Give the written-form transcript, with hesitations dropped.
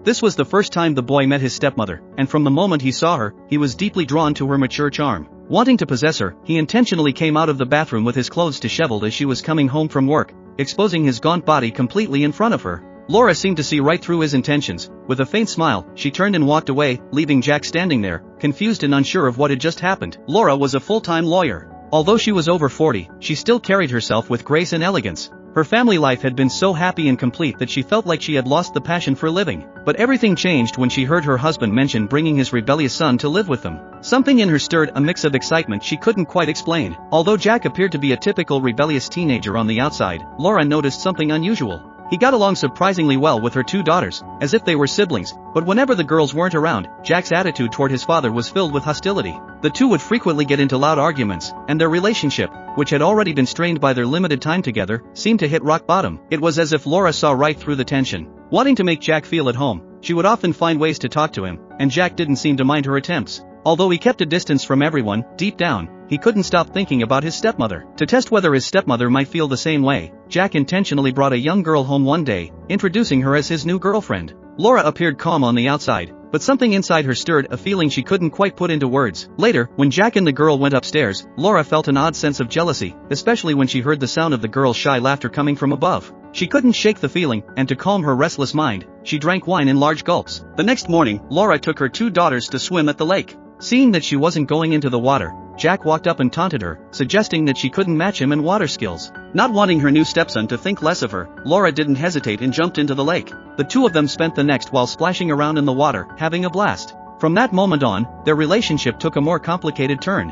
This was the first time the boy met his stepmother, and from the moment he saw her, he was deeply drawn to her mature charm. Wanting to possess her, he intentionally came out of the bathroom with his clothes disheveled as she was coming home from work, exposing his gaunt body completely in front of her. Laura seemed to see right through his intentions. With a faint smile, she turned and walked away, leaving Jack standing there, confused and unsure of what had just happened. Laura was a full-time lawyer. Although she was over 40, she still carried herself with grace and elegance. Her family life had been so happy and complete that she felt like she had lost the passion for living. But everything changed when she heard her husband mention bringing his rebellious son to live with them. Something in her stirred a mix of excitement she couldn't quite explain. Although Jack appeared to be a typical rebellious teenager on the outside, Laura noticed something unusual. He got along surprisingly well with her 2 daughters, as if they were siblings, but whenever the girls weren't around, Jack's attitude toward his father was filled with hostility. The two would frequently get into loud arguments, and their relationship, which had already been strained by their limited time together, seemed to hit rock bottom. It was as if Laura saw right through the tension. Wanting to make Jack feel at home, she would often find ways to talk to him, and Jack didn't seem to mind her attempts. Although he kept a distance from everyone, deep down, he couldn't stop thinking about his stepmother. To test whether his stepmother might feel the same way, Jack intentionally brought a young girl home one day, introducing her as his new girlfriend. Laura appeared calm on the outside, but something inside her stirred a feeling she couldn't quite put into words. Later, when Jack and the girl went upstairs, Laura felt an odd sense of jealousy, especially when she heard the sound of the girl's shy laughter coming from above. She couldn't shake the feeling, and to calm her restless mind, she drank wine in large gulps. The next morning, Laura took her 2 daughters to swim at the lake. Seeing that she wasn't going into the water, Jack walked up and taunted her, suggesting that she couldn't match him in water skills. Not wanting her new stepson to think less of her, Laura didn't hesitate and jumped into the lake. The 2 of them spent the next while splashing around in the water, having a blast. From that moment on, their relationship took a more complicated turn.